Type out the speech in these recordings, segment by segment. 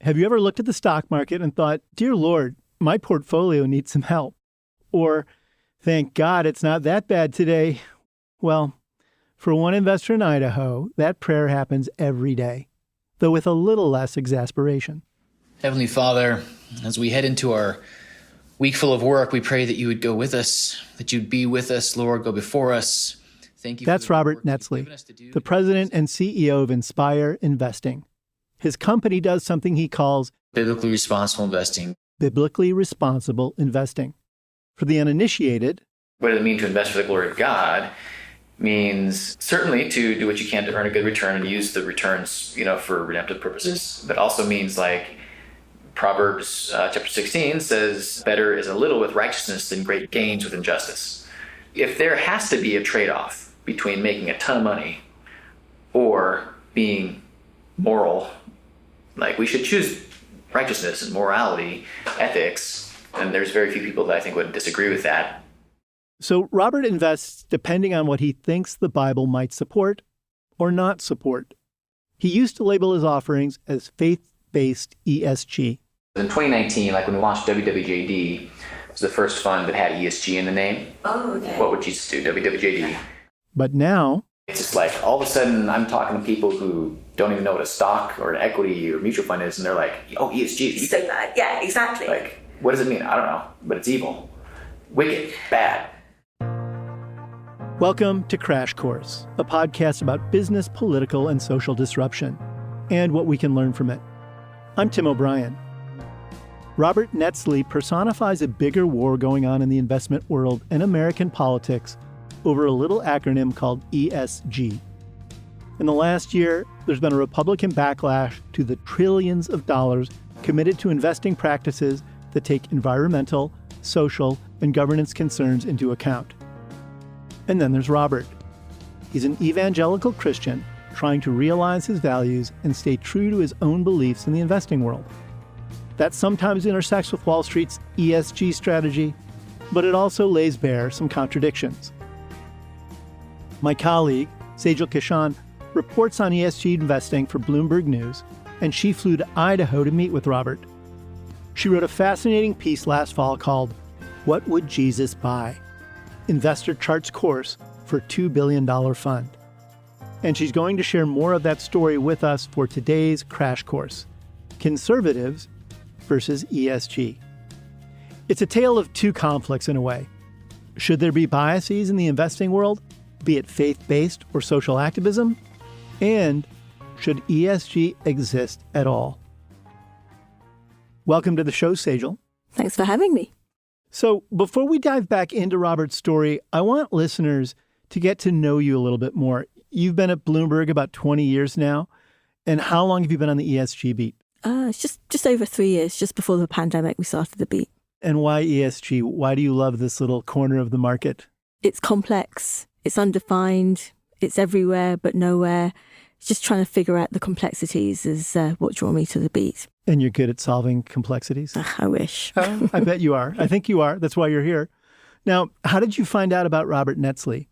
Have you ever looked at the stock market and thought, dear Lord, my portfolio needs some help? Or, thank God it's not that bad today. Well, for one investor in Idaho, that prayer happens every day, though with a little less exasperation. Heavenly Father, as we head into our week full of work, we pray that you would go with us, that you'd be with us, Lord, go before us. Thank you. That's Robert Netsley, the president and CEO of Inspire Investing. His company does something he calls biblically responsible investing. Biblically responsible investing. For the uninitiated, what does it mean to invest for the glory of God? Means certainly to do what you can to earn a good return and use the returns, for redemptive purposes, but also means like Proverbs chapter 16 says, better is a little with righteousness than great gains with injustice. If there has to be a trade-off between making a ton of money or being moral, like we should choose righteousness and morality, ethics, and there's very few people that I think would disagree with that. So Robert invests depending on what he thinks the Bible might support or not support. He used to label his offerings as faith-based ESG. In 2019, like when we launched WWJD, it was the first fund that had ESG in the name. Oh, okay. What would Jesus do? WWJD. But now, it's just like all of a sudden I'm talking to people who don't even know what a stock or an equity or mutual fund is, and they're like, oh, ESG. So bad. Yeah, exactly. Like, what does it mean? I don't know, but it's evil, wicked, bad. Welcome to Crash Course, a podcast about business, political, and social disruption, and what we can learn from it. I'm Tim O'Brien. Robert Netsley personifies a bigger war going on in the investment world and American politics over a little acronym called ESG. In the last year, there's been a Republican backlash to the trillions of dollars committed to investing practices that take environmental, social, and governance concerns into account. And then there's Robert. He's an evangelical Christian trying to realize his values and stay true to his own beliefs in the investing world. That sometimes intersects with Wall Street's ESG strategy, but it also lays bare some contradictions. My colleague, Sejal Kishan, reports on ESG investing for Bloomberg News, and she flew to Idaho to meet with Robert. She wrote a fascinating piece last fall called, What Would Jesus Buy? Investor Charts Course for $2 billion Fund. And she's going to share more of that story with us for today's Crash Course, Conservatives versus ESG. It's a tale of two conflicts in a way. Should there be biases in the investing world, be it faith-based or social activism? And should ESG exist at all? Welcome to the show, Sejal. Thanks for having me. So before we dive back into Robert's story, I want listeners to get to know you a little bit more. You've been at Bloomberg about 20 years now. And how long have you been on the ESG beat? It's just over 3 years, just before the pandemic, we started the beat. And why ESG? Why do you love this little corner of the market? It's complex. It's undefined. It's everywhere but nowhere. Just trying to figure out the complexities is what drew me to the beat. And you're good at solving complexities? I wish. I bet you are. I think you are. That's why you're here. Now, how did you find out about Robert Netsley?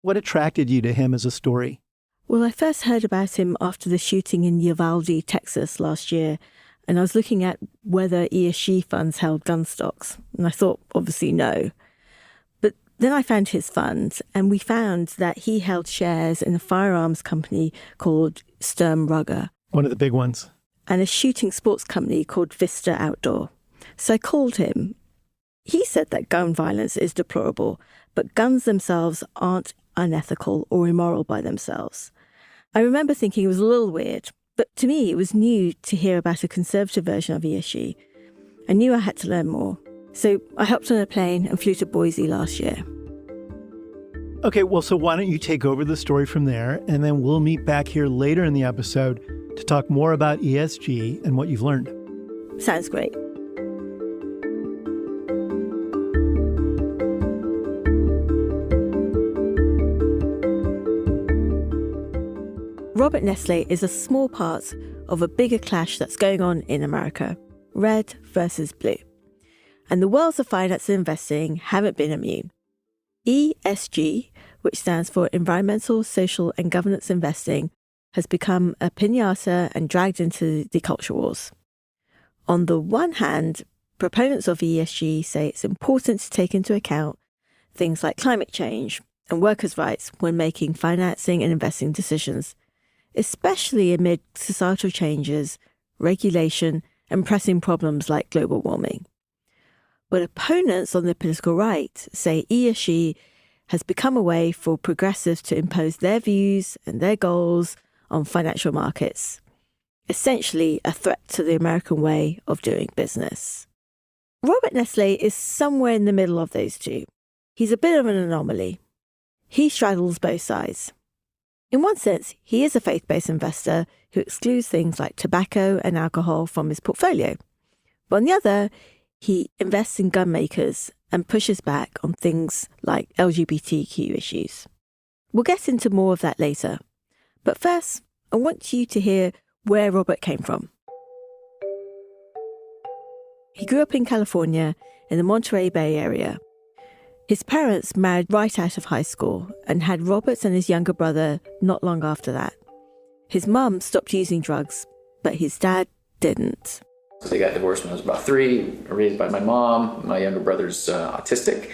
What attracted you to him as a story? Well, I first heard about him after the shooting in Uvalde, Texas last year, and I was looking at whether ESG funds held gun stocks, and I thought, obviously, no. But then I found his fund, and we found that he held shares in a firearms company called Sturm Ruger. One of the big ones. And a shooting sports company called Vista Outdoor. So I called him. He said that gun violence is deplorable, but guns themselves aren't unethical or immoral by themselves. I remember thinking it was a little weird, but to me it was new to hear about a conservative version of ESG. I knew I had to learn more. So I hopped on a plane and flew to Boise last year. Okay, well, so why don't you take over the story from there, and then we'll meet back here later in the episode to talk more about ESG and what you've learned. Sounds great. Robert Netsley is a small part of a bigger clash that's going on in America, red versus blue. And the worlds of finance and investing haven't been immune. ESG, which stands for Environmental, Social and Governance Investing, has become a piñata and dragged into the culture wars. On the one hand, proponents of ESG say it's important to take into account things like climate change and workers' rights when making financing and investing decisions, especially amid societal changes, regulation, and pressing problems like global warming. But opponents on the political right say ESG has become a way for progressives to impose their views and their goals on financial markets, essentially a threat to the American way of doing business. Robert Netsley is somewhere in the middle of those two. He's a bit of an anomaly. He straddles both sides. In one sense, he is a faith-based investor who excludes things like tobacco and alcohol from his portfolio. But on the other, he invests in gun makers and pushes back on things like LGBTQ issues. We'll get into more of that later. But first, I want you to hear where Robert came from. He grew up in California in the Monterey Bay area. His parents married right out of high school and had Robert and his younger brother not long after that. His mum stopped using drugs, but his dad didn't. They got divorced when I was about 3, raised by my mom. My younger brother's autistic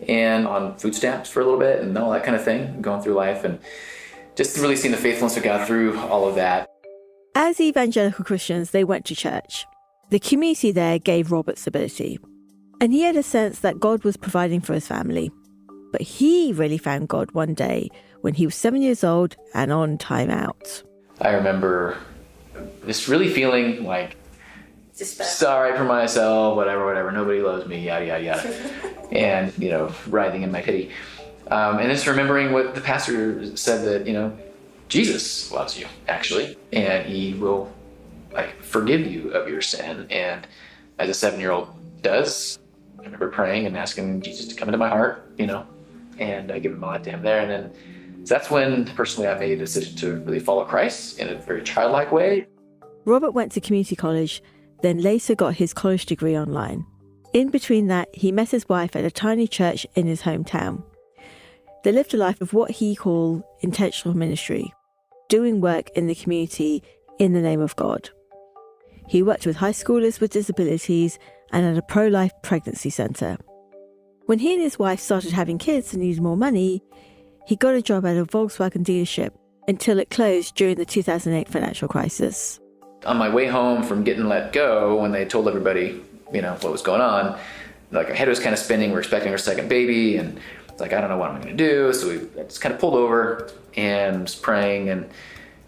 and on food stamps for a little bit and all that kind of thing, going through life, and just really seeing the faithfulness of God through all of that. As evangelical Christians, they went to church. The community there gave Robert stability, and he had a sense that God was providing for his family. But he really found God one day when he was 7 years old and on time out. I remember just really feeling like sorry for myself, whatever, nobody loves me, yada, yada, yada. And, writhing in my pity. And just remembering what the pastor said that, Jesus loves you, actually, and he will forgive you of your sin. And as a 7-year-old does, I remember praying and asking Jesus to come into my heart, and I give my life to him there. And then so that's when personally I made a decision to really follow Christ in a very childlike way. Robert went to community college, then later got his college degree online. In between that, he met his wife at a tiny church in his hometown. They lived a life of what he called intentional ministry, doing work in the community in the name of God. He worked with high schoolers with disabilities and at a pro-life pregnancy centre. When he and his wife started having kids and needed more money, he got a job at a Volkswagen dealership until it closed during the 2008 financial crisis. On my way home from getting let go, when they told everybody, what was going on, our head was kind of spinning. We're expecting our second baby, and it's I don't know what I'm going to do. So I just kind of pulled over and was praying and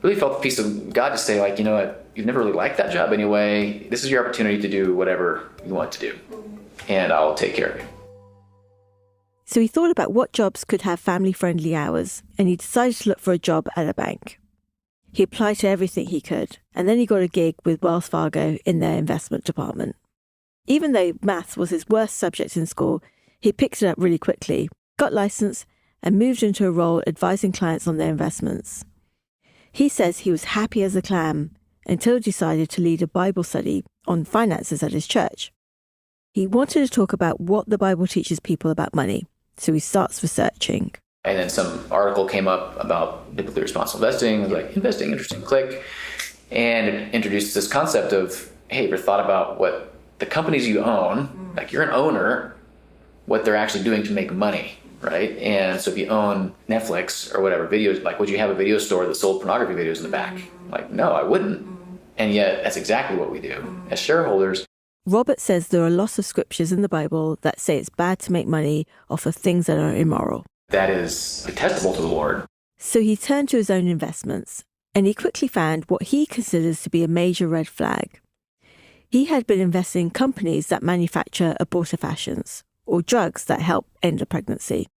really felt the peace of God to say, you know what, you've never really liked that job anyway. This is your opportunity to do whatever you want to do, and I'll take care of you. So he thought about what jobs could have family-friendly hours, and he decided to look for a job at a bank. He applied to everything he could, and then he got a gig with Wells Fargo in their investment department. Even though maths was his worst subject in school, he picked it up really quickly, got licensed, and moved into a role advising clients on their investments. He says he was happy as a clam until he decided to lead a Bible study on finances at his church. He wanted to talk about what the Bible teaches people about money, so he starts researching. And then some article came up about biblically responsible investing. I was investing, interesting, click. And it introduced this concept of, hey, ever thought about what the companies you own, you're an owner, what they're actually doing to make money, right? And so if you own Netflix or whatever, videos, would you have a video store that sold pornography videos in the back? No, I wouldn't. And yet that's exactly what we do as shareholders. Robert says there are lots of scriptures in the Bible that say it's bad to make money off of things that are immoral. That is detestable to the Lord. So he turned to his own investments, and he quickly found what he considers to be a major red flag. He had been investing in companies that manufacture abortifacients, or drugs that help end a pregnancy.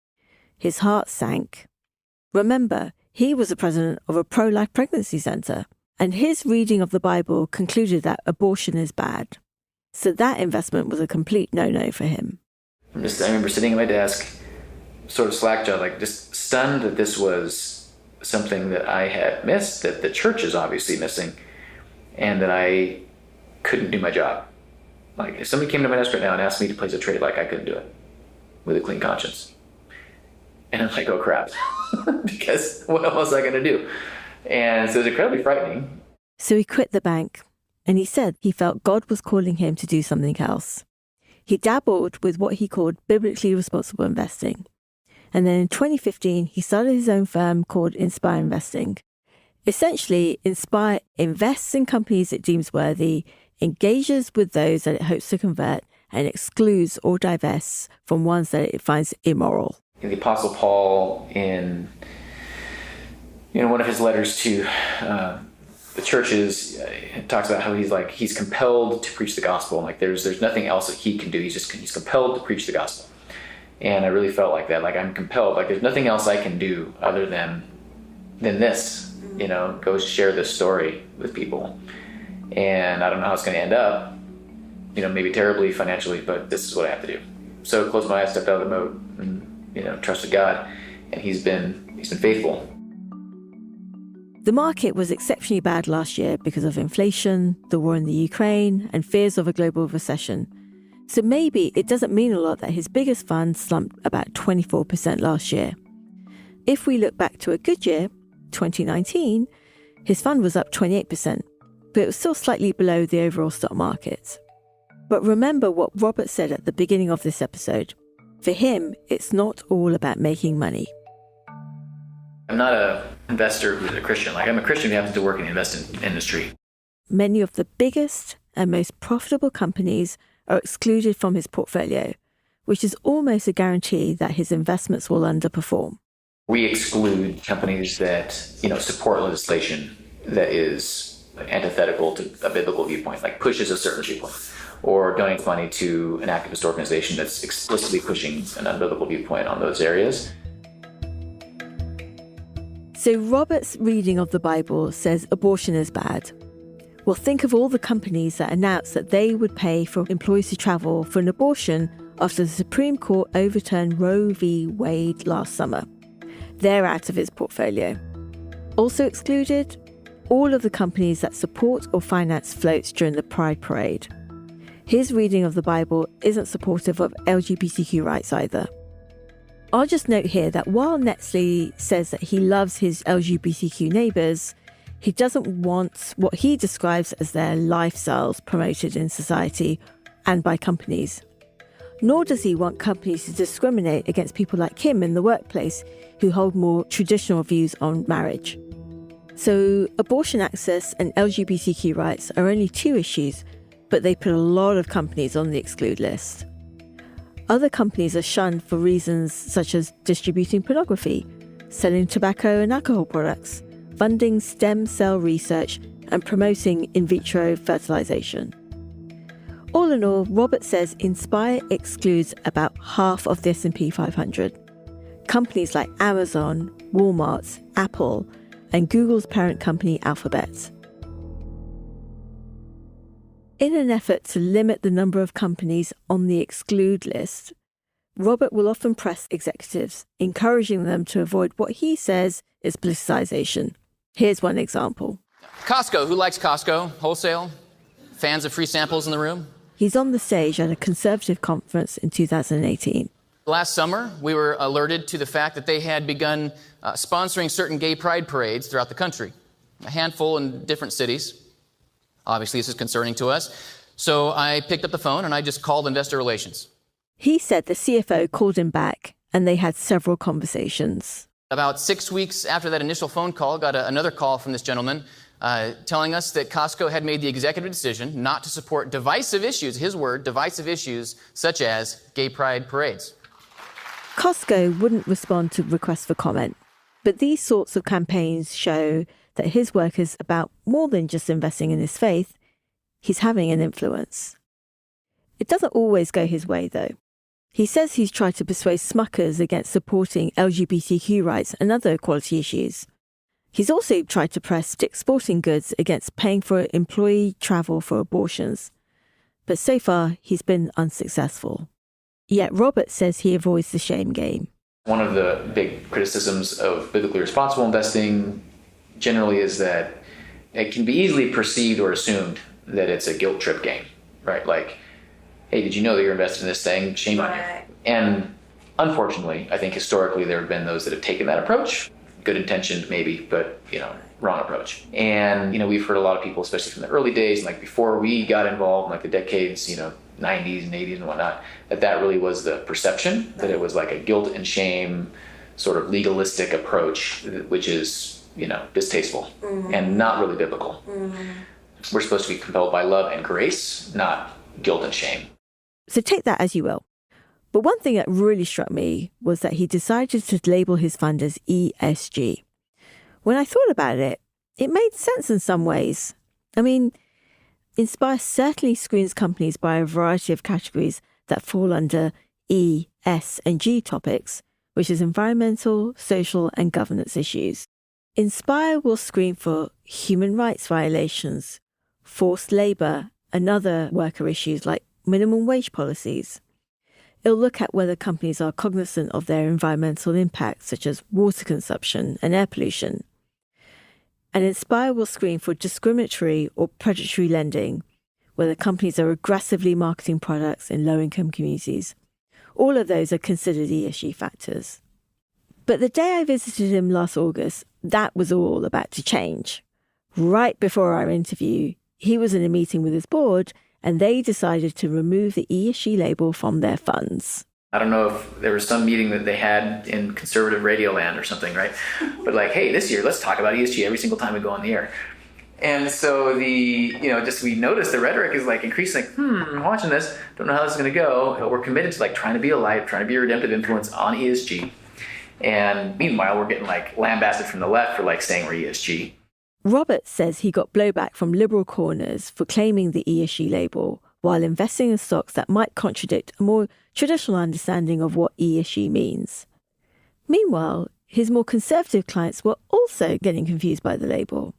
His heart sank. Remember, he was the president of a pro-life pregnancy centre, and his reading of the Bible concluded that abortion is bad. So that investment was a complete no-no for him. I remember sitting at my desk, sort of slack-jawed, just stunned that this was something that I had missed, that the church is obviously missing, and that I couldn't do my job. If somebody came to my desk right now and asked me to place a trade, I couldn't do it with a clean conscience. And I'm oh crap, because what else was I going to do? And so it was incredibly frightening. So he quit the bank and he said he felt God was calling him to do something else. He dabbled with what he called biblically responsible investing. And then in 2015, he started his own firm called Inspire Investing. Essentially, Inspire invests in companies it deems worthy, engages with those that it hopes to convert, and excludes or divests from ones that it finds immoral. The Apostle Paul, in one of his letters to the churches, talks about how he's compelled to preach the gospel. Like there's nothing else that he can do. He's compelled to preach the gospel. And I really felt like that. Like I'm compelled. Like there's nothing else I can do other than this. Go share this story with people. And I don't know how it's going to end up. Maybe terribly financially, but this is what I have to do. So closed my eyes, stepped out of the boat, and trusted God, and He's been faithful. The market was exceptionally bad last year because of inflation, the war in the Ukraine, and fears of a global recession. So maybe it doesn't mean a lot that his biggest fund slumped about 24% last year. If we look back to a good year, 2019, his fund was up 28%, but it was still slightly below the overall stock market. But remember what Robert said at the beginning of this episode. For him, it's not all about making money. I'm not an investor who's a Christian. I'm a Christian who happens to work in the investment industry. Many of the biggest and most profitable companies are excluded from his portfolio, which is almost a guarantee that his investments will underperform. We exclude companies that, support legislation that is antithetical to a biblical viewpoint, like pushes a certain viewpoint, or donates money to an activist organization that's explicitly pushing an unbiblical viewpoint on those areas. So Robert's reading of the Bible says abortion is bad. Well, think of all the companies that announced that they would pay for employees to travel for an abortion after the Supreme Court overturned Roe v. Wade last summer. They're out of his portfolio. Also excluded, all of the companies that support or finance floats during the Pride Parade. His reading of the Bible isn't supportive of LGBTQ rights either. I'll just note here that while Netsley says that he loves his LGBTQ neighbours, he doesn't want what he describes as their lifestyles promoted in society and by companies. Nor does he want companies to discriminate against people like him in the workplace who hold more traditional views on marriage. So abortion access and LGBTQ rights are only two issues, but they put a lot of companies on the exclude list. Other companies are shunned for reasons such as distributing pornography, selling tobacco and alcohol products, funding stem cell research, and promoting in vitro fertilization. All in all, Robert says Inspire excludes about half of the S&P 500. Companies like Amazon, Walmart, Apple, and Google's parent company Alphabet. In an effort to limit the number of companies on the exclude list, Robert will often press executives, encouraging them to avoid what he says is politicization. Here's one example. Costco. Who likes Costco? Wholesale? Fans of free samples in the room? He's on the stage at a conservative conference in 2018. Last summer, we were alerted to the fact that they had begun sponsoring certain gay pride parades throughout the country, a handful in different cities. Obviously, this is concerning to us. So I picked up the phone and I just called investor relations. He said the CFO called him back and they had several conversations. About 6 weeks after that initial phone call, got another call from this gentleman telling us that Costco had made the executive decision not to support divisive issues, his word, divisive issues such as gay pride parades. Costco wouldn't respond to requests for comment, but these sorts of campaigns show that his work is about more than just investing in his faith. He's having an influence. It doesn't always go his way, though. He says he's tried to persuade Smuckers against supporting LGBTQ rights and other equality issues. He's also tried to press Dick's Sporting Goods against paying for employee travel for abortions. But so far, he's been unsuccessful. Yet Robert says he avoids the shame game. One of the big criticisms of biblically responsible investing generally is that it can be easily perceived or assumed that it's a guilt trip game, right? Like, hey, did you know that you're invested in this thing? Shame on you. And unfortunately, I think historically there have been those that have taken that approach. Good intentioned, maybe, but, wrong approach. And, we've heard a lot of people, especially from the early days, like before we got involved, like the decades, 90s and 80s and whatnot, that really was the perception, that it was like a guilt and shame sort of legalistic approach, which is, distasteful and not really biblical. We're supposed to be compelled by love and grace, not guilt and shame. So take that as you will. But one thing that really struck me was that he decided to label his fund as ESG. When I thought about it, it made sense in some ways. I mean, Inspire certainly screens companies by a variety of categories that fall under E, S, and G topics, which is environmental, social, and governance issues. Inspire will screen for human rights violations, forced labour, and other worker issues like minimum wage policies. It'll look at whether companies are cognizant of their environmental impacts, such as water consumption and air pollution. And Inspire will screen for discriminatory or predatory lending, whether companies are aggressively marketing products in low-income communities. All of those are considered ESG factors. But the day I visited him last August, that was all about to change. Right before our interview, he was in a meeting with his board, and they decided to remove the ESG label from their funds. I don't know if there was some meeting that they had in conservative radio land or something, right? But like, hey, this year, let's talk about ESG every single time we go on the air. And so we noticed the rhetoric is like increasing, I'm watching this, don't know how this is going to go, but we're committed to like trying to be a light, trying to be a redemptive influence on ESG. And meanwhile, we're getting like lambasted from the left for like saying we're ESG. Robert says he got blowback from liberal corners for claiming the ESG label while investing in stocks that might contradict a more traditional understanding of what ESG means. Meanwhile, his more conservative clients were also getting confused by the label.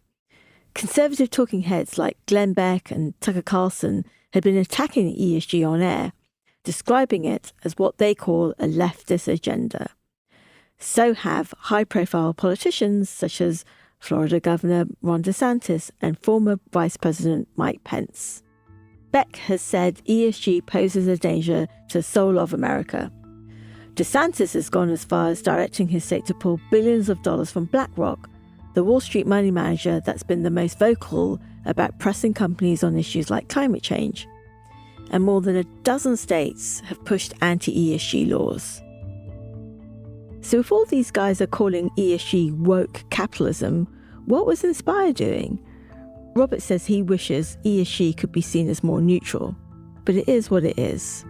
Conservative talking heads like Glenn Beck and Tucker Carlson had been attacking ESG on air, describing it as what they call a leftist agenda. So have high-profile politicians such as Florida Governor Ron DeSantis and former Vice President Mike Pence. Beck has said ESG poses a danger to the soul of America. DeSantis has gone as far as directing his state to pull billions of dollars from BlackRock, the Wall Street money manager that's been the most vocal about pressing companies on issues like climate change. And more than a dozen states have pushed anti-ESG laws. So if all these guys are calling ESG woke capitalism, what was Inspire doing? Robert says he wishes ESG could be seen as more neutral, but it is what it is.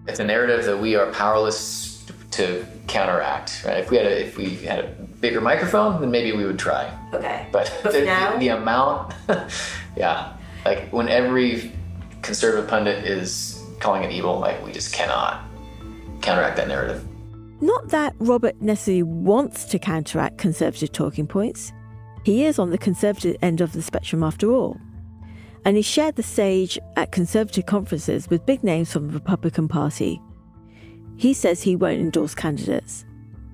It's a narrative that we are powerless to counteract, right? If we had a bigger microphone, then maybe we would try. Okay. But now? The amount, yeah. Like when every conservative pundit is calling it evil, like we just cannot counteract that narrative. Not that Robert necessarily wants to counteract conservative talking points. He is on the conservative end of the spectrum after all. And he shared the stage at conservative conferences with big names from the Republican Party. He says he won't endorse candidates,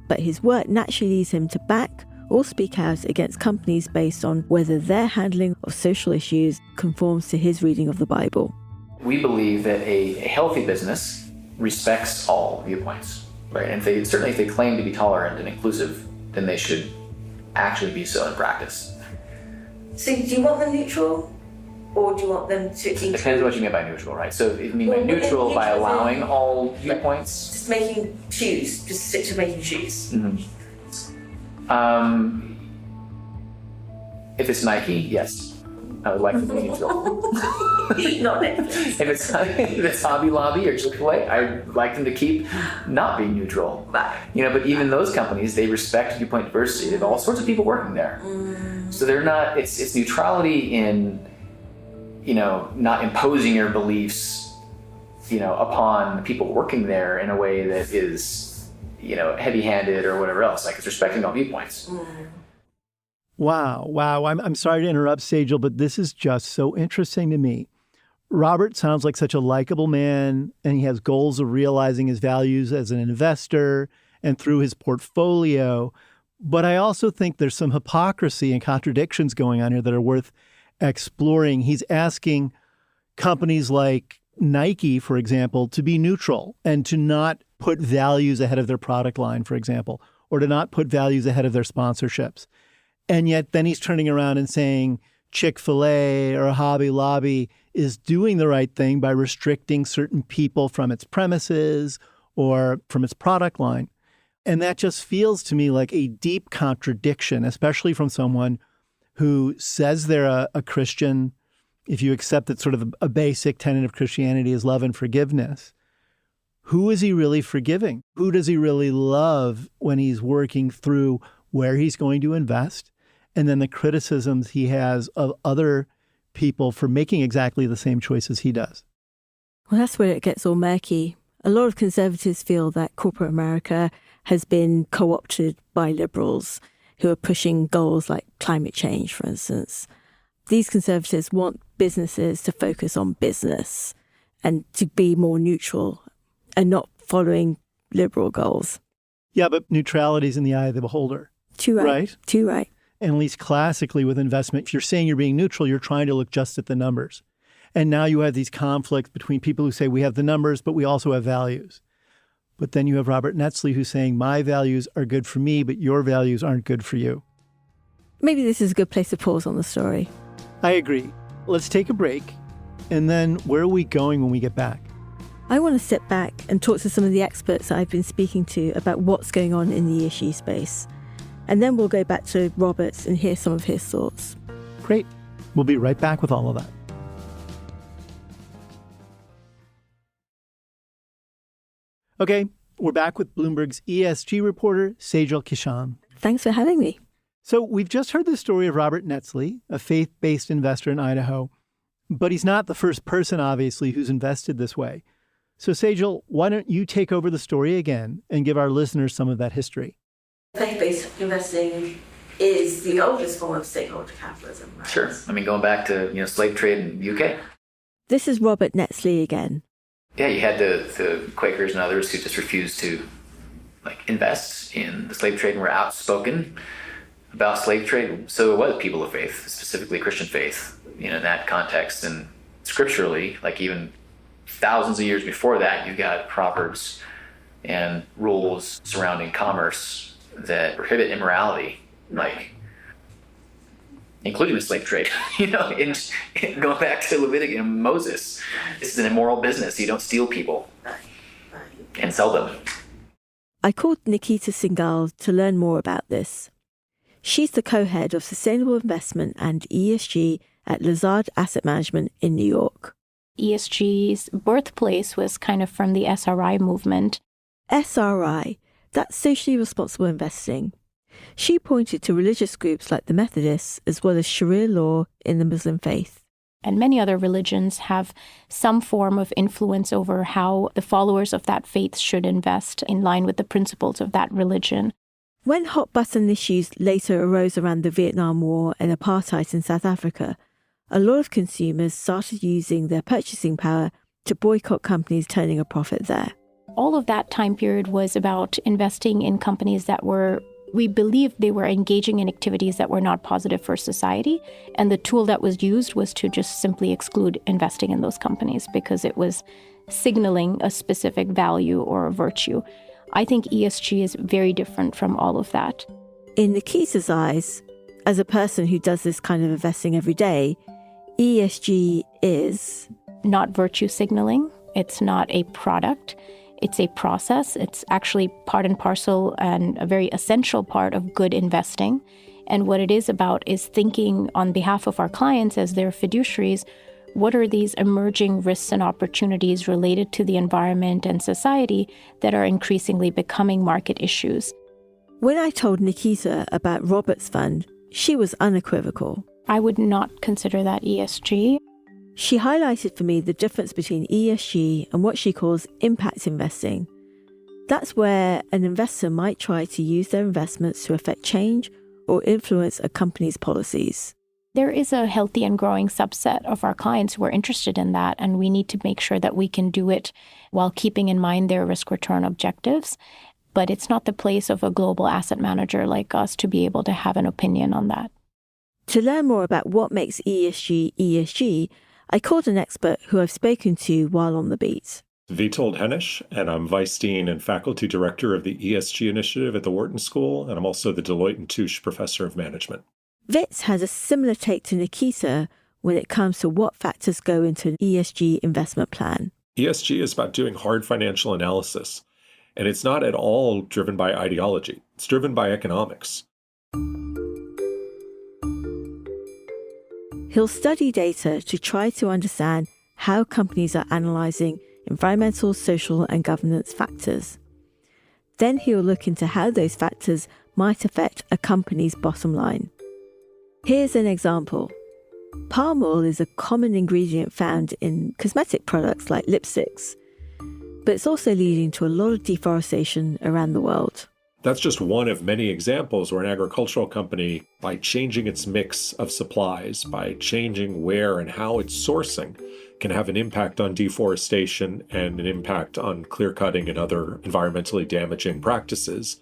but his work naturally leads him to back or speak out against companies based on whether their handling of social issues conforms to his reading of the Bible. We believe that a healthy business respects all viewpoints. Right, and if they claim to be tolerant and inclusive, then they should actually be so in practice. So do you want them neutral, or do you want them to... It depends what you mean by neutral, right? So if you mean by neutral by allowing all viewpoints... Just making shoes, just stick to making shoes. Mm-hmm. If it's Nike, yes. I would like them to be neutral. Not Netflix. If it's Hobby Lobby or Chick-fil-A, I'd like them to keep not being neutral. Right. But even those companies, they respect viewpoint diversity. They have all sorts of people working there. So they're not, it's neutrality in, not imposing your beliefs, upon the people working there in a way that is, heavy-handed or whatever else. Like it's respecting all viewpoints. Wow. I'm sorry to interrupt, Sejal, but this is just so interesting to me. Robert sounds like such a likable man, and he has goals of realizing his values as an investor and through his portfolio. But I also think there's some hypocrisy and contradictions going on here that are worth exploring. He's asking companies like Nike, for example, to be neutral and to not put values ahead of their product line, for example, or to not put values ahead of their sponsorships. And yet then he's turning around and saying Chick-fil-A or Hobby Lobby is doing the right thing by restricting certain people from its premises or from its product line. And that just feels to me like a deep contradiction, especially from someone who says they're a Christian, if you accept that sort of a basic tenet of Christianity is love and forgiveness. Who is he really forgiving? Who does he really love when he's working through where he's going to invest? And then the criticisms he has of other people for making exactly the same choices he does. Well, that's where it gets all murky. A lot of conservatives feel that corporate America has been co-opted by liberals who are pushing goals like climate change, for instance. These conservatives want businesses to focus on business and to be more neutral and not following liberal goals. Yeah, but neutrality is in the eye of the beholder. Too right. Right? Too right. And at least classically with investment, if you're saying you're being neutral, you're trying to look just at the numbers. And now you have these conflicts between people who say we have the numbers, but we also have values. But then you have Robert Netsley who's saying my values are good for me, but your values aren't good for you. Maybe this is a good place to pause on the story. I agree. Let's take a break. And then where are we going when we get back? I want to sit back and talk to some of the experts that I've been speaking to about what's going on in the ESG space. And then we'll go back to Roberts and hear some of his thoughts. Great. We'll be right back with all of that. Okay, we're back with Bloomberg's ESG reporter, Sejal Kishan. Thanks for having me. So we've just heard the story of Robert Netsley, a faith-based investor in Idaho. But he's not the first person, obviously, who's invested this way. So Sejal, why don't you take over the story again and give our listeners some of that history? Faith-based investing is the oldest form of stakeholder capitalism, right? Sure. I mean, going back to slave trade in the UK. This is Robert Netsley again. Yeah, you had the Quakers and others who just refused to invest in the slave trade and were outspoken about slave trade. So it was people of faith, specifically Christian faith, in that context. And scripturally, even thousands of years before that, you got proverbs and rules surrounding commerce that prohibit immorality, including the slave trade. In going back to Leviticus and Moses, this is an immoral business. You don't steal people and sell them. I called Nikita Singhal to learn more about this. She's the co-head of Sustainable Investment and ESG at Lazard Asset Management in New York. ESG's birthplace was kind of from the SRI movement. SRI, that's socially responsible investing. She pointed to religious groups like the Methodists, as well as Sharia law in the Muslim faith. And many other religions have some form of influence over how the followers of that faith should invest in line with the principles of that religion. When hot-button issues later arose around the Vietnam War and apartheid in South Africa, a lot of consumers started using their purchasing power to boycott companies turning a profit there. All of that time period was about investing in companies that we believed they were engaging in activities that were not positive for society. And the tool that was used was to just simply exclude investing in those companies because it was signaling a specific value or a virtue. I think ESG is very different from all of that. In Nikita's eyes, as a person who does this kind of investing every day, ESG is not virtue signaling. It's not a product. It's a process. It's actually part and parcel and a very essential part of good investing. And what it is about is thinking on behalf of our clients as their fiduciaries, what are these emerging risks and opportunities related to the environment and society that are increasingly becoming market issues? When I told Nikita about Robert's fund, she was unequivocal. I would not consider that ESG. She highlighted for me the difference between ESG and what she calls impact investing. That's where an investor might try to use their investments to affect change or influence a company's policies. There is a healthy and growing subset of our clients who are interested in that, and we need to make sure that we can do it while keeping in mind their risk-return objectives. But it's not the place of a global asset manager like us to be able to have an opinion on that. To learn more about what makes ESG ESG, I called an expert who I've spoken to while on the beat. Witold Hennisch, and I'm Vice Dean and Faculty Director of the ESG Initiative at the Wharton School, and I'm also the Deloitte & Touche Professor of Management. Vitz has a similar take to Nikita when it comes to what factors go into an ESG investment plan. ESG is about doing hard financial analysis, and it's not at all driven by ideology. It's driven by economics. He'll study data to try to understand how companies are analysing environmental, social and governance factors. Then he'll look into how those factors might affect a company's bottom line. Here's an example. Palm oil is a common ingredient found in cosmetic products like lipsticks, but it's also leading to a lot of deforestation around the world. That's just one of many examples where an agricultural company, by changing its mix of supplies, by changing where and how it's sourcing, can have an impact on deforestation and an impact on clear cutting and other environmentally damaging practices.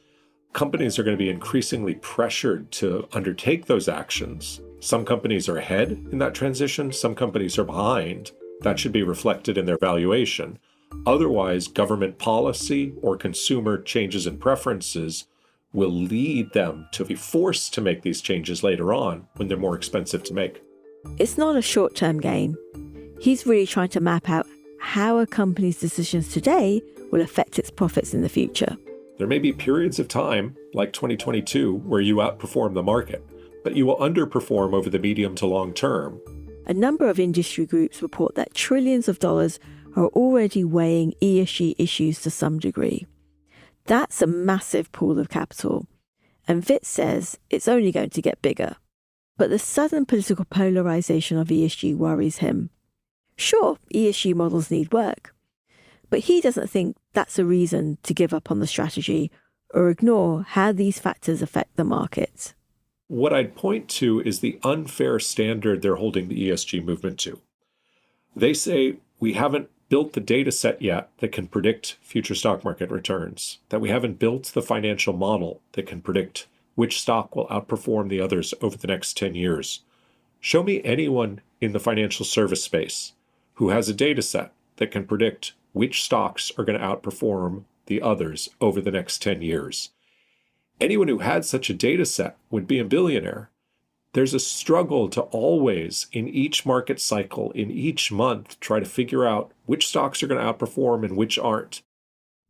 Companies are going to be increasingly pressured to undertake those actions. Some companies are ahead in that transition, some companies are behind. That should be reflected in their valuation. Otherwise, government policy or consumer changes in preferences will lead them to be forced to make these changes later on when they're more expensive to make. It's not a short-term gain. He's really trying to map out how a company's decisions today will affect its profits in the future. There may be periods of time, like 2022, where you outperform the market, but you will underperform over the medium to long term. A number of industry groups report that trillions of dollars are already weighing ESG issues to some degree. That's a massive pool of capital, and Vitz says it's only going to get bigger. But the sudden political polarization of ESG worries him. Sure, ESG models need work, but he doesn't think that's a reason to give up on the strategy or ignore how these factors affect the market. What I'd point to is the unfair standard they're holding the ESG movement to. They say we haven't built the data set yet that can predict future stock market returns, that we haven't built the financial model that can predict which stock will outperform the others over the next 10 years. Show me anyone in the financial service space who has a data set that can predict which stocks are going to outperform the others over the next 10 years. Anyone who had such a data set would be a billionaire. There's a struggle to always, in each market cycle, in each month, try to figure out which stocks are going to outperform and which aren't.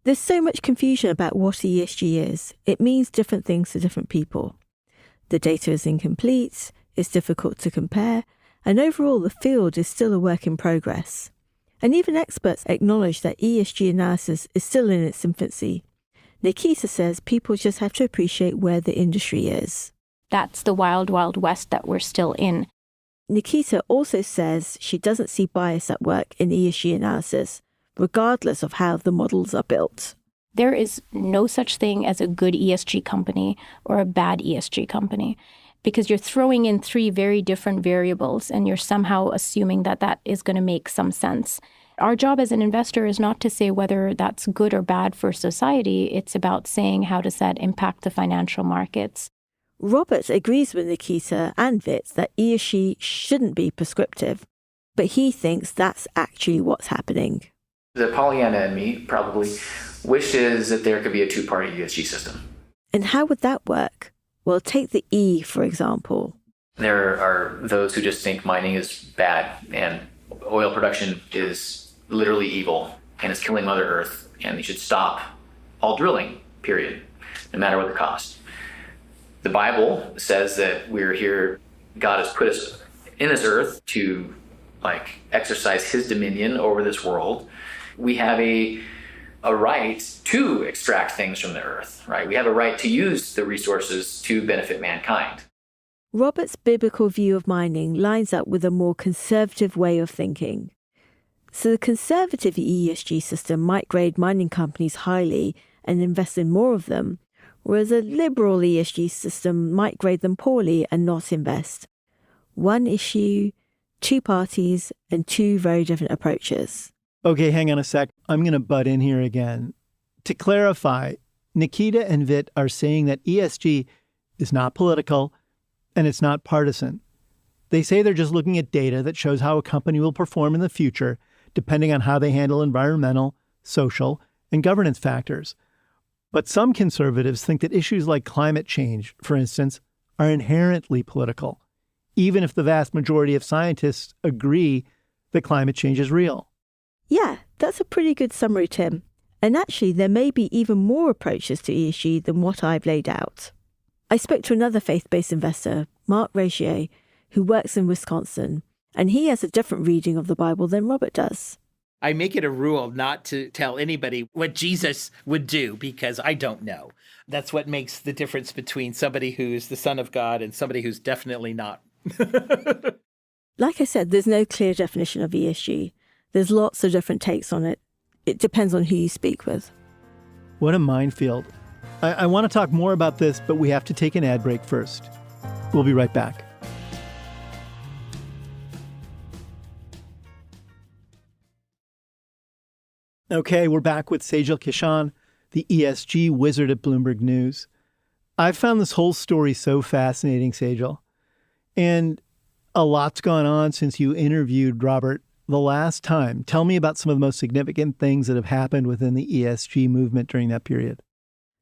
There's so much confusion about what ESG is. It means different things to different people. The data is incomplete, it's difficult to compare, and overall the field is still a work in progress. And even experts acknowledge that ESG analysis is still in its infancy. Nikita says people just have to appreciate where the industry is. That's the wild, wild west that we're still in. Nikita also says she doesn't see bias at work in ESG analysis, regardless of how the models are built. There is no such thing as a good ESG company or a bad ESG company, because you're throwing in three very different variables and you're somehow assuming that that is going to make some sense. Our job as an investor is not to say whether that's good or bad for society. It's about saying how does that impact the financial markets. Robert agrees with Nikita and Vitz that ESG shouldn't be prescriptive, but he thinks that's actually what's happening. The Pollyanna in me probably wishes that there could be a two-party ESG system. And how would that work? Well, take the E, for example. There are those who just think mining is bad and oil production is literally evil and it's killing Mother Earth and they should stop all drilling, period, no matter what the cost. The Bible says that we're here, God has put us in this earth to exercise his dominion over this world. We have a right to extract things from the earth, right? We have a right to use the resources to benefit mankind. Robert's biblical view of mining lines up with a more conservative way of thinking. So the conservative ESG system might grade mining companies highly and invest in more of them, whereas a liberal ESG system might grade them poorly and not invest. One issue, two parties, and two very different approaches. Okay, hang on a sec. I'm going to butt in here again. To clarify, Nikita and Vitz are saying that ESG is not political and it's not partisan. They say they're just looking at data that shows how a company will perform in the future, depending on how they handle environmental, social, and governance factors. But some conservatives think that issues like climate change, for instance, are inherently political, even if the vast majority of scientists agree that climate change is real. Yeah, that's a pretty good summary, Tim. And actually, there may be even more approaches to ESG than what I've laid out. I spoke to another faith-based investor, Mark Regier, who works in Wisconsin, and he has a different reading of the Bible than Robert does. I make it a rule not to tell anybody what Jesus would do because I don't know. That's what makes the difference between somebody who's the Son of God and somebody who's definitely not. Like I said, there's no clear definition of ESG. There's lots of different takes on it. It depends on who you speak with. What a minefield. I want to talk more about this, but we have to take an ad break first. We'll be right back. Okay, we're back with Sejal Kishan, the ESG wizard at Bloomberg News. I've found this whole story so fascinating, Sejal. And a lot's gone on since you interviewed Robert the last time. Tell me about some of the most significant things that have happened within the ESG movement during that period.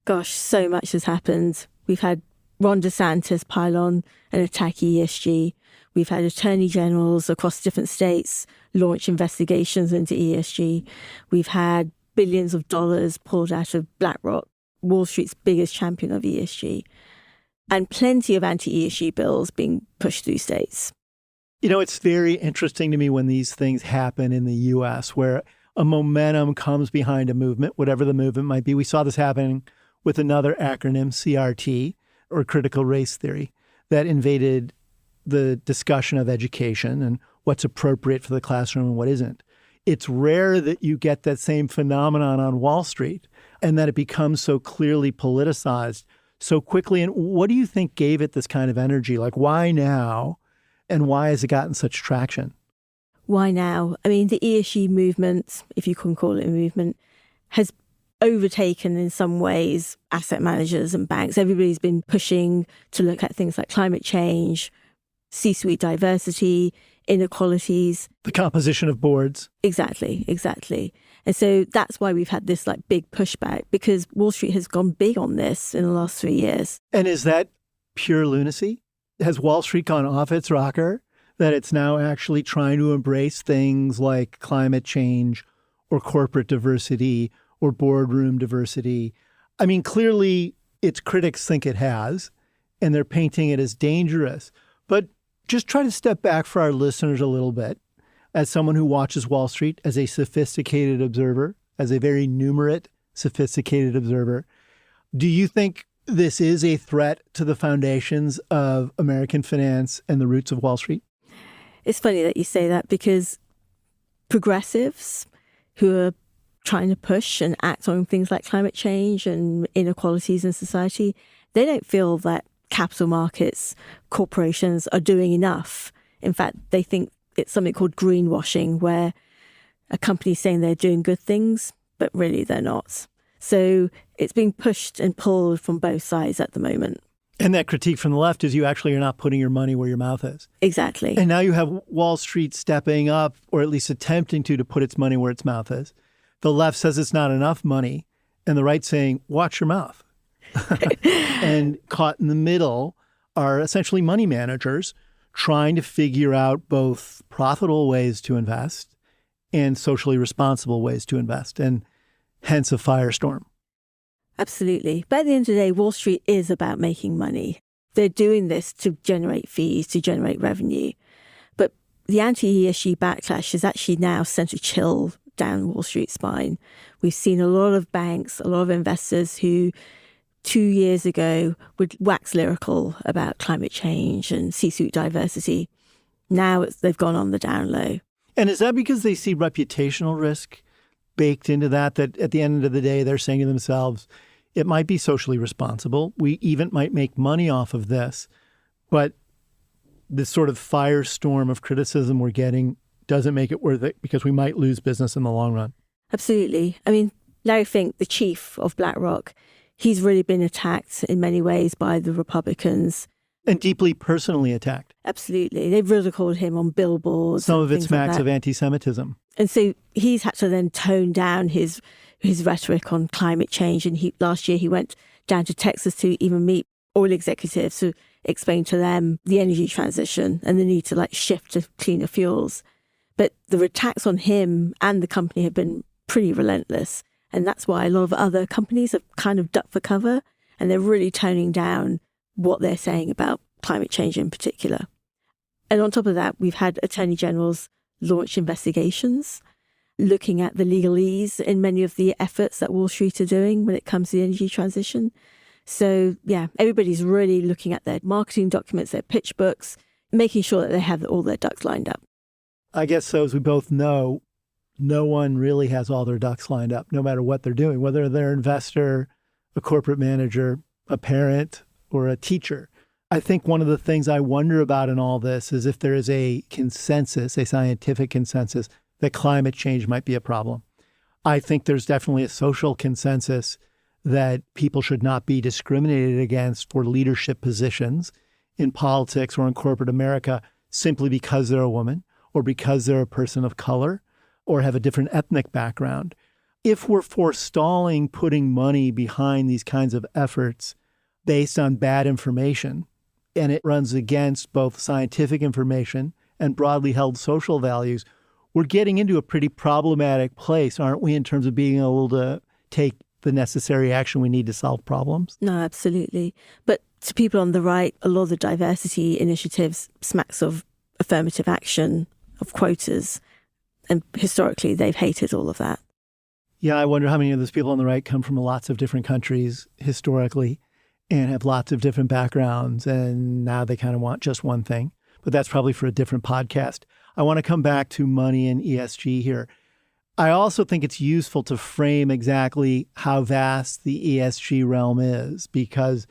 Gosh, so much has happened. We've had Ron DeSantis pile on and attack ESG. We've had attorney generals across different states launch investigations into ESG. We've had billions of dollars pulled out of BlackRock, Wall Street's biggest champion of ESG, and plenty of anti-ESG bills being pushed through states. You know, it's very interesting to me when these things happen in the U.S., where a momentum comes behind a movement, whatever the movement might be. We saw this happening with another acronym, CRT, or critical race theory, that invaded the discussion of education and what's appropriate for the classroom and what isn't. It's rare that you get that same phenomenon on Wall Street and that it becomes so clearly politicized so quickly. And what do you think gave it this kind of energy? Like, why now? And why has it gotten such traction? Why now? I mean, the ESG movement, if you can call it a movement, has overtaken in some ways asset managers and banks. Everybody's been pushing to look at things like climate change, C-suite diversity, inequalities. The composition of boards. Exactly. And so that's why we've had this like big pushback, because Wall Street has gone big on this in the last 3 years. And is that pure lunacy? Has Wall Street gone off its rocker, that it's now actually trying to embrace things like climate change or corporate diversity or boardroom diversity? I mean, clearly its critics think it has, and they're painting it as dangerous. But just try to step back for our listeners a little bit, as someone who watches Wall Street as a sophisticated observer, as a very numerate, sophisticated observer. Do you think this is a threat to the foundations of American finance and the roots of Wall Street? It's funny that you say that, because progressives who are trying to push and act on things like climate change and inequalities in society, they don't feel that capital markets, corporations are doing enough. In fact, they think it's something called greenwashing, where a company's saying they're doing good things, but really they're not. So it's being pushed and pulled from both sides at the moment. And that critique from the left is you actually are not putting your money where your mouth is. Exactly. And now you have Wall Street stepping up, or at least attempting to put its money where its mouth is. The left says it's not enough money, and the right saying, watch your mouth. And caught in the middle are essentially money managers trying to figure out both profitable ways to invest and socially responsible ways to invest, and hence a firestorm. Absolutely. But at the end of the day, Wall Street is about making money. They're doing this to generate fees, to generate revenue. But the anti-ESG backlash is actually now sent a chill down Wall Street's spine. We've seen a lot of banks, a lot of investors who 2 years ago would wax lyrical about climate change and C-suite diversity. Now they've gone on the down low. And is that because they see reputational risk baked into that at the end of the day, they're saying to themselves, it might be socially responsible. We even might make money off of this. But this sort of firestorm of criticism we're getting doesn't make it worth it, because we might lose business in the long run. Absolutely. I mean, Larry Fink, the chief of BlackRock, he's really been attacked in many ways by the Republicans. And deeply personally attacked. Absolutely. They've ridiculed him on billboards. Some of it smacks like of anti-Semitism. And so he's had to then tone down his rhetoric on climate change. And last year he went down to Texas to even meet oil executives to explain to them the energy transition and the need to shift to cleaner fuels. But the attacks on him and the company have been pretty relentless. And that's why a lot of other companies have kind of ducked for cover, and they're really toning down what they're saying about climate change in particular. And on top of that, we've had attorney generals launch investigations looking at the legalese in many of the efforts that Wall Street are doing when it comes to the energy transition. So, yeah, everybody's really looking at their marketing documents, their pitch books, making sure that they have all their ducks lined up. I guess so, as we both know, no one really has all their ducks lined up, no matter what they're doing, whether they're an investor, a corporate manager, a parent, or a teacher. I think one of the things I wonder about in all this is if there is a consensus, a scientific consensus, that climate change might be a problem. I think there's definitely a social consensus that people should not be discriminated against for leadership positions in politics or in corporate America simply because they're a woman or because they're a person of color or have a different ethnic background. If we're forestalling putting money behind these kinds of efforts based on bad information, and it runs against both scientific information and broadly held social values, we're getting into a pretty problematic place, aren't we, in terms of being able to take the necessary action we need to solve problems? No, absolutely. But to people on the right, a lot of the diversity initiatives smacks of affirmative action, of quotas, and historically they've hated all of that. Yeah, I wonder how many of those people on the right come from lots of different countries historically and have lots of different backgrounds, and now they kind of want just one thing. But that's probably for a different podcast. I want to come back to money and ESG here. I also think it's useful to frame exactly how vast the ESG realm is, because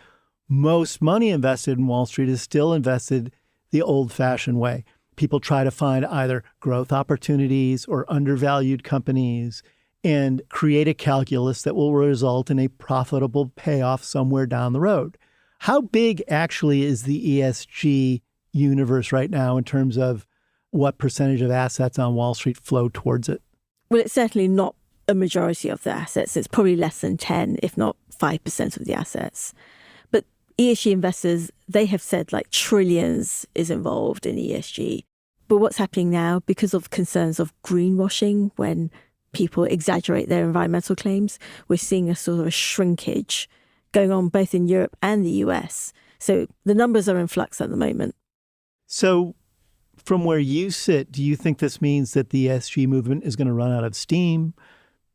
most money invested in Wall Street is still invested the old-fashioned way. People try to find either growth opportunities or undervalued companies and create a calculus that will result in a profitable payoff somewhere down the road. How big actually is the ESG universe right now in terms of what percentage of assets on Wall Street flow towards it? Well, it's certainly not a majority of the assets. It's probably less than 10, if not 5% of the assets. But ESG investors, they have said trillions is involved in ESG. But what's happening now, because of concerns of greenwashing, when people exaggerate their environmental claims, we're seeing a sort of a shrinkage going on both in Europe and the US. So the numbers are in flux at the moment. So from where you sit, do you think this means that the ESG movement is going to run out of steam?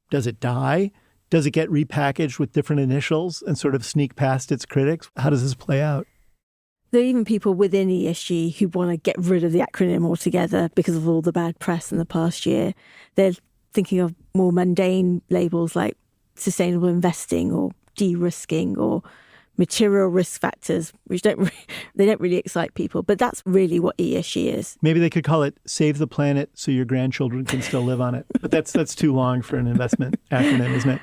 Does it die? Does it get repackaged with different initials and sort of sneak past its critics? How does this play out? There are even people within ESG who want to get rid of the acronym altogether because of all the bad press in the past year. They're thinking of more mundane labels like sustainable investing or de-risking or material risk factors, which they don't really excite people. But that's really what ESG is. Maybe they could call it Save the Planet so your grandchildren can still live on it. But that's too long for an investment acronym, isn't it?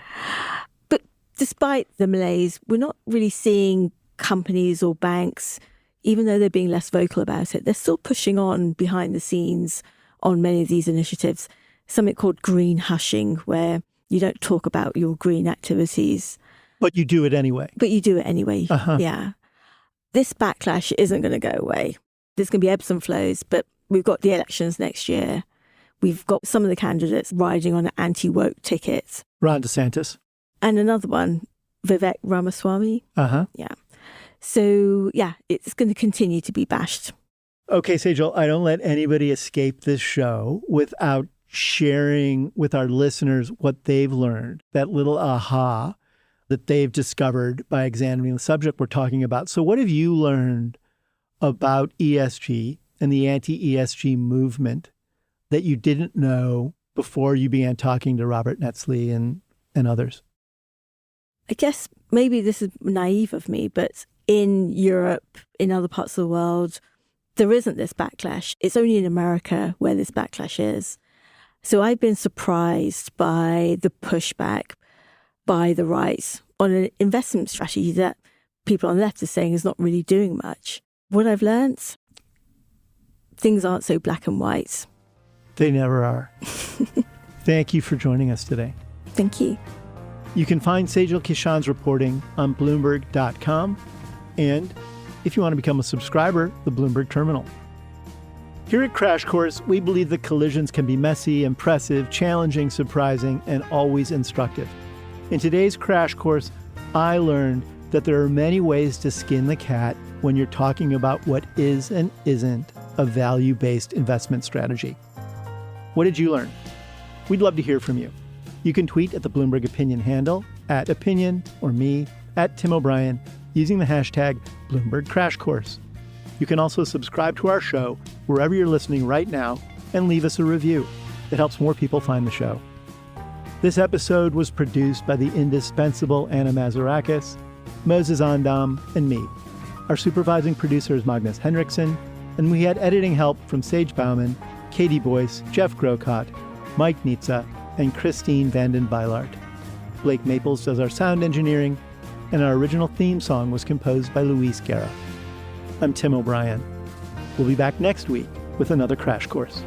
But despite the malaise, we're not really seeing companies or banks, even though they're being less vocal about it, they're still pushing on behind the scenes on many of these initiatives. Something called green hushing, where you don't talk about your green activities. But you do it anyway. Uh-huh. Yeah. This backlash isn't going to go away. There's going to be ebbs and flows, but we've got the elections next year. We've got some of the candidates riding on anti-woke tickets. Ron DeSantis. And another one, Vivek Ramaswamy. Uh-huh. Yeah. So, yeah, it's going to continue to be bashed. Okay, Sejal, I don't let anybody escape this show without sharing with our listeners what they've learned, that little aha that they've discovered by examining the subject we're talking about. So what have you learned about ESG and the anti-ESG movement that you didn't know before you began talking to Robert Netsley and others? I guess maybe this is naive of me, but in Europe, in other parts of the world, there isn't this backlash. It's only in America where this backlash is. So I've been surprised by the pushback by the right on an investment strategy that people on the left are saying is not really doing much. What I've learned, things aren't so black and white. They never are. Thank you for joining us today. Thank you. You can find Sejal Kishan's reporting on Bloomberg.com and if you want to become a subscriber, the Bloomberg Terminal. Here at Crash Course, we believe that collisions can be messy, impressive, challenging, surprising, and always instructive. In today's Crash Course, I learned that there are many ways to skin the cat when you're talking about what is and isn't a value-based investment strategy. What did you learn? We'd love to hear from you. You can tweet at the Bloomberg Opinion handle, @opinion, or me, @Tim O'Brien, using the hashtag Bloomberg Crash Course. You can also subscribe to our show wherever you're listening right now and leave us a review. It helps more people find the show. This episode was produced by the indispensable Anna Mazarakis, Moses Andam, and me. Our supervising producer is Magnus Henriksen, and we had editing help from Sage Bauman, Katie Boyce, Jeff Grocott, Mike Nitza, and Christine Vanden Beilart. Blake Maples does our sound engineering, and our original theme song was composed by Luis Guerra. I'm Tim O'Brien. We'll be back next week with another Crash Course.